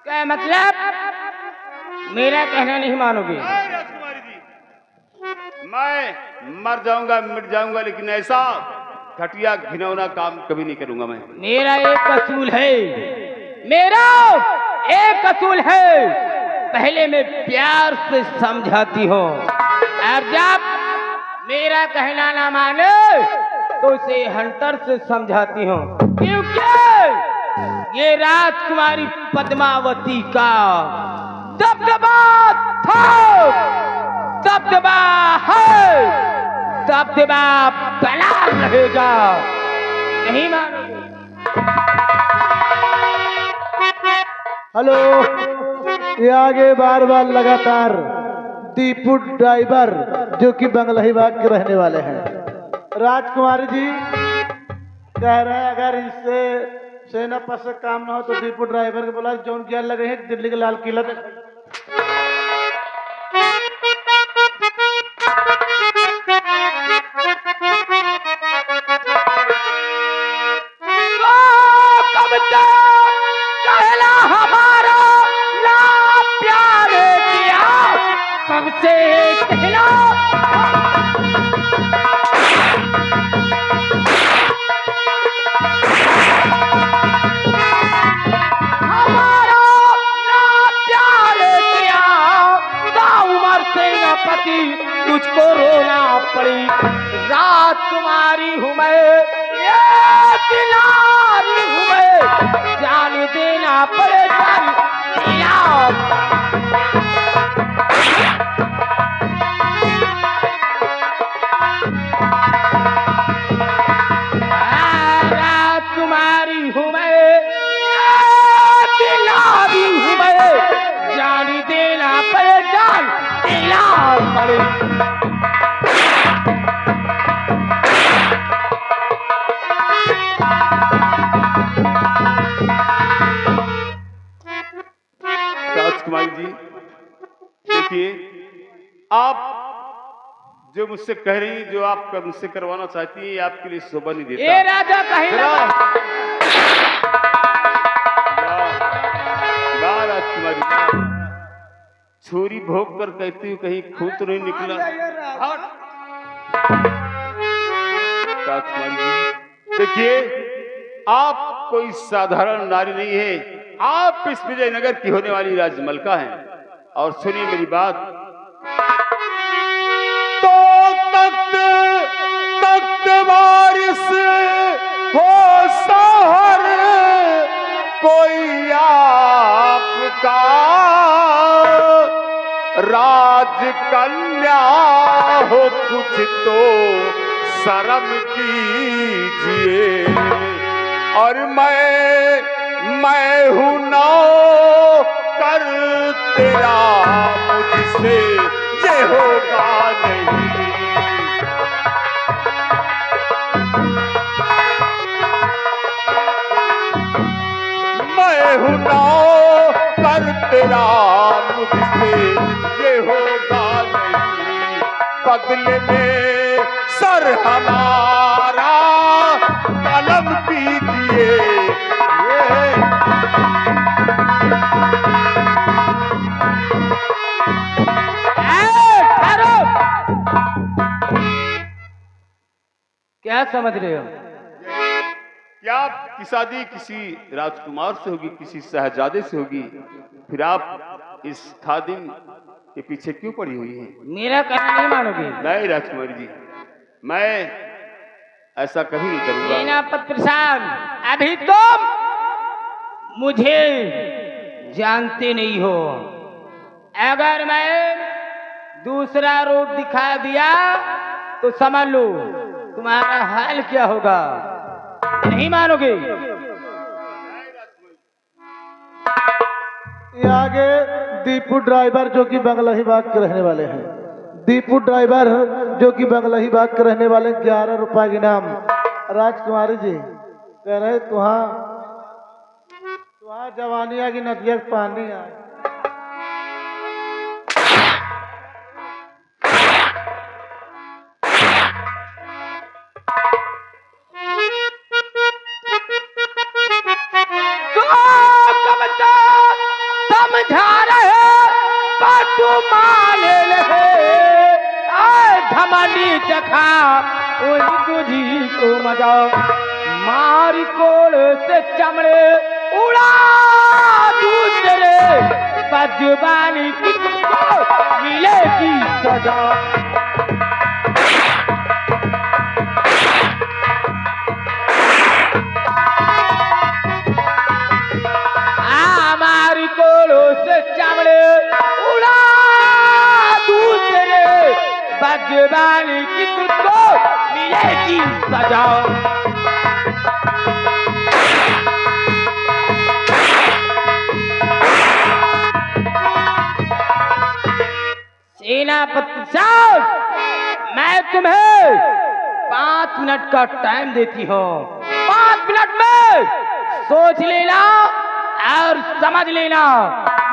क्या मतलब? मेरा कहना नहीं मानोगे? राजकुमारी जी, मैं मर जाऊंगा, मिट जाऊंगा, लेकिन ऐसा घटिया घिनौना काम कभी नहीं करूंगा मैं। मेरा एक असूल है, मेरा एक असूल है। पहले मैं प्यार से समझाती हूँ और जब मेरा कहना ना माने तो उसे हंटर से समझाती हूँ, क्योंकि ये राजकुमारी पद्मावती का दबदबा था, दबदबा है, दबदबा बना रहेगा। नहीं मानोगे? हेलो, ये आगे बार बार लगातार दीपू ड्राइवर जो कि बंगलाहीबाग के रहने वाले हैं। राजकुमारी जी कह रहे हैं अगर इससे सेना पद से काम ना हो तो दीपू ड्राइवर के बोला जौन क्या लगे हैं दिल्ली के लाल किला में। तुझको रोना पड़ी, राजकुमारी हूँ मैं, ये दिलारी हूँ मैं, जान देना पड़े जान दिया। राजकुमारी हूँ मैं, ये दिलारी हूँ मैं, जान देना पड़े जान दिला पड़े। राजकुमारी जी, देखिए, आप जो मुझसे कह रही हैं, जो आप मुझसे करवाना चाहती हैं, ये आपके लिए शोभा नहीं देता। ये राजा कहीं राजकुमारी, छुरी भोग कर कहती हूँ कहीं खून तो नहीं निकला। राजकुमारी जी, देखिए, आप कोई साधारण नारी नहीं है, आप इस विजयनगर की होने वाली राजमलका हैं। और सुनिए मेरी बात, तो तख्त तख्त वारिस हो शहर कोई आपका, राजकन्या हो कुछ तो शर्म कीजिए। और मैं हूं नौकर तेरा, मुझसे ये होगा नहीं। मैं हूं नौकर तेरा, मुझसे ये होगा नहीं। बदले में सर हमारा कलम कीजिए। क्या समझ रहे हो? क्या आपकी शादी किसी राजकुमार से होगी, किसी शहजादे से होगी? फिर आप इस खादिम के पीछे क्यों पड़ी हुई हैं? मेरा कहना नहीं मानोगे? नहीं राजकुमारी जी, मैं ऐसा कभी नहीं करूंगा। सेनापति प्रसाद, अभी तुम मुझे जानते नहीं हो। अगर मैं दूसरा रूप दिखा दिया तो समझ लो तुम्हारा हाल क्या होगा। नहीं मानोगे? ये आगे दीपू ड्राइवर जो कि बंगलाहीबाग के रहने वाले हैं। दीपू ड्राइवर जो कि बंगलाहीबाग के रहने वाले 11 रुपए के नाम। राजकुमारी जी कह रहे तुहाँ जवानी आ की नदिया पानी आए। तू माने ले आए धमाली चखा उन तुझी को मजा मारी कोल से चमड़े उड़ा दूसरे बजबानी की तुमको मिलेगी सजा हमारी कोलों से चावड़े उड़ा दूसरे बजबानी की तुझको मिलेगी सजा सेनापति साहब मैं तुम्हें 5 मिनट का टाइम देती हूँ 5 मिनट में सोच लेना और समझ लेना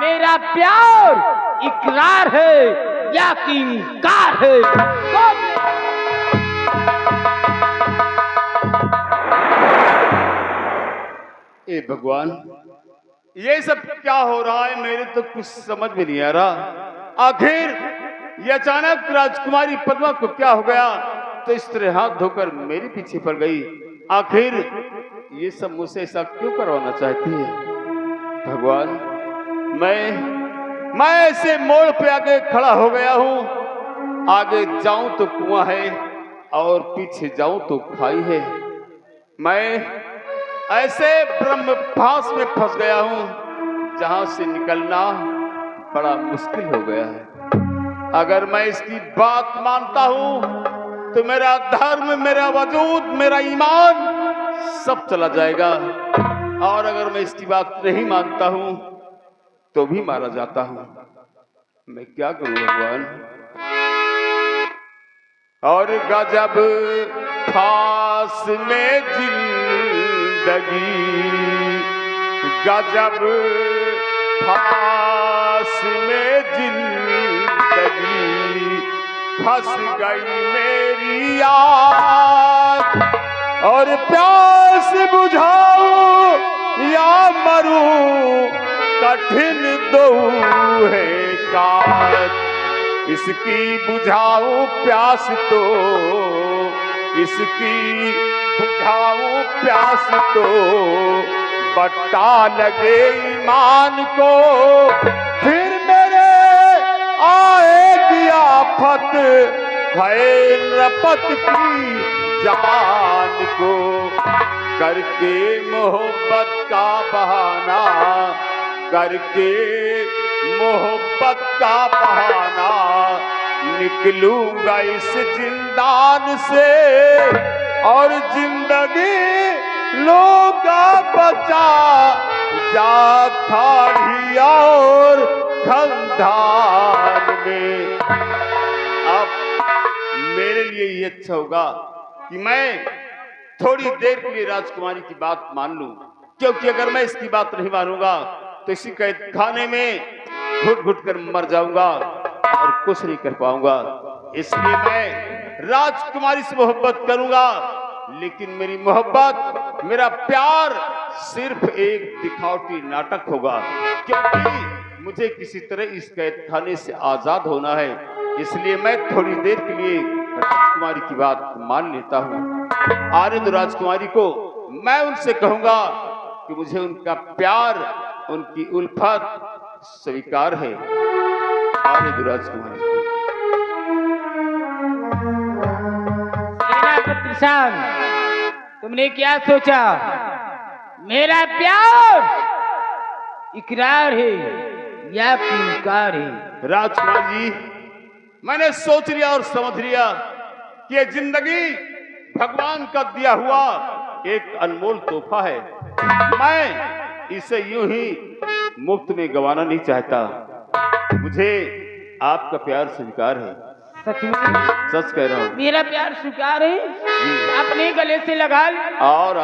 मेरा प्यार इकरार है या कि इनकार है ए भगवान ये सब क्या हो रहा है मेरे तो कुछ समझ में नहीं आ रहा आखिर ये अचानक राजकुमारी पद्मा को क्या हो गया तो इस तरह हाथ धोकर मेरे पीछे पड़ गई आखिर ये सब मुझसे ऐसा क्यों करवाना चाहती है भगवान मैं ऐसे मोड़ पे आके खड़ा हो गया हूँ आगे जाऊं तो कुआं है और पीछे जाऊं तो खाई है मैं ऐसे ब्रह्म फांस में फंस गया हूँ जहां से निकलना बड़ा मुश्किल हो गया है अगर मैं इसकी बात मानता हूं तो मेरा धर्म मेरा वजूद मेरा ईमान सब चला जाएगा और अगर मैं इसकी बात नहीं मानता हूं तो भी मारा जाता हूं मैं क्या करूं भगवान और गजब फांस में जिंदगी गजब फांस में जिंदगी फंस गई मेरी याद और प्यास बुझाऊं या मरूं कठिन दो है काट इसकी बुझाऊं प्यास तो इसकी बुझाऊं प्यास तो बट्टा लगे ईमान को फिर मेरे आएगी आफत है रपत की जान को करके मोहब्बत का बहाना करके मोहब्बत का बहाना निकलूंगा इस जिंदान से और जिंदगी लोगा बचा जा खाड़ी और खंडान में अब मेरे लिए ये अच्छा होगा कि मैं थोड़ी देर के लिए राजकुमारी की बात मान लूं क्योंकि अगर मैं इसकी बात नहीं मानूंगा तो इसी कैद खाने में घुट घुट कर मर जाऊंगा और कुछ नहीं कर पाऊंगा इसलिए मैं राजकुमारी से मोहब्बत करूंगा लेकिन मेरी मोहब्बत मेरा प्यार सिर्फ एक दिखावटी नाटक होगा क्योंकि मुझे किसी तरह इस कैद खाने से आजाद होना है इसलिए मैं थोड़ी देर के लिए राजकुमारी की बात मान लेता हूँ आने दो राजकुमारी को मैं उनसे कहूंगा कि मुझे उनका प्यार उनकी उल्फत स्वीकार है आने दो राजकुमारी सेनापति साहब तुमने क्या सोचा मेरा प्यार इकरार है या इनकार है राजकुमार जी मैंने सोच लिया और समझ लिया कि ये जिंदगी भगवान का दिया हुआ एक अनमोल तोहफा है मैं इसे यूं ही मुफ्त में गंवाना नहीं चाहता मुझे आपका प्यार स्वीकार है सच में सच कह रहा हूँ मेरा प्यार स्वीकार है अपने गले से लगा ले और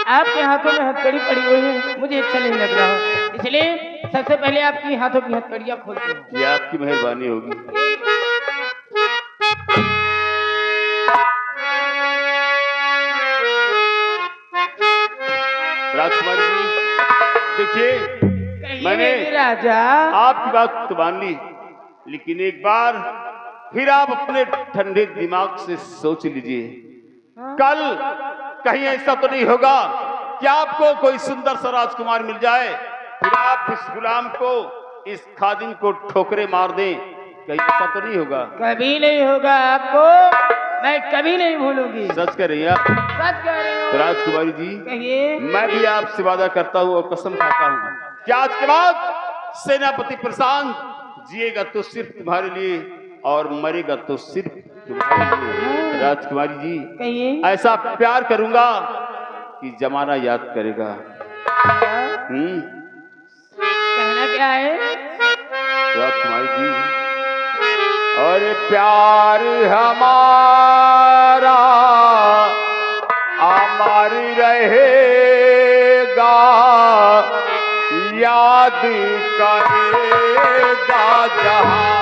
आपके हाथों में हथकड़ी पड़ी हुई है मुझे अच्छा नहीं लग रहा इसलिए सबसे पहले आपकी हाथों की हथकड़ियां खोलते हैं ये आपकी मेहरबानी होगी राजकुमारी जी, देखिए कहिए मैंने मेरे राजा। आपकी बात तो मान ली, लेकिन एक बार फिर आप अपने ठंडे दिमाग से सोच लीजिए। कल कहीं ऐसा तो नहीं होगा कि आपको कोई सुंदर सा राजकुमार मिल जाए, फिर आप इस गुलाम को, इस खादिम को ठोकरे मार दें। कहीं ऐसा तो नहीं होगा? कभी नहीं होगा आपको, मैं कभी नहीं भूलूंगी। सच कह रही हैं आप? सच कह रही हूँ। तो राजकुमारी जी, कहिए। मैं भी आपसे वादा करता हूँ और कसम खाता हूँ कि आज के बाद सेनापति प्रशांत जिएगा तो सिर्फ तुम्हारे लिए और मरेगा तो सिर्फ तुम्हारे लिए। राजकुमारी जी, कहिए। ऐसा प्यार करूंगा कि जमाना याद करेगा। कहना क्या है? राजकुमारी जी, और प्यार हमारा अमर रहेगा, याद करेगा जहां।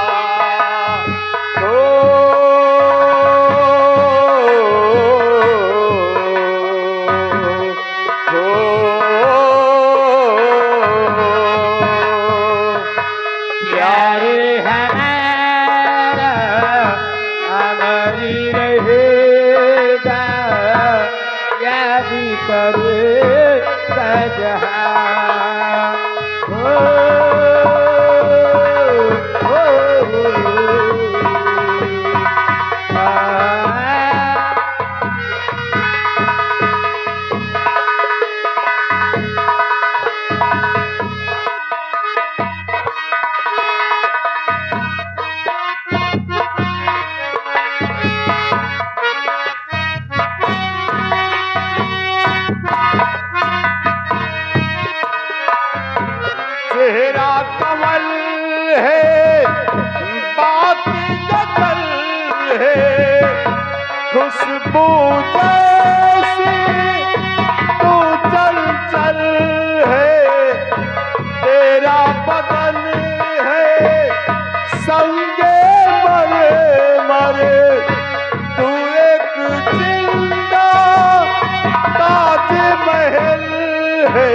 प्यार हमारा अमर रहेगा, याद करेगा जहां। चेहरा कमल है, बात गजल है, खुशबू जैसी तू चल चल है, तेरा बदन है संगे मरे मरे, तू एक जिंदा ताज महल है,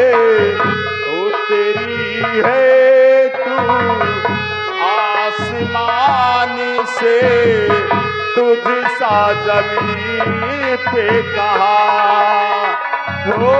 तेरी है तू आसमान से, तुझ सा जमीन पे कहा हो।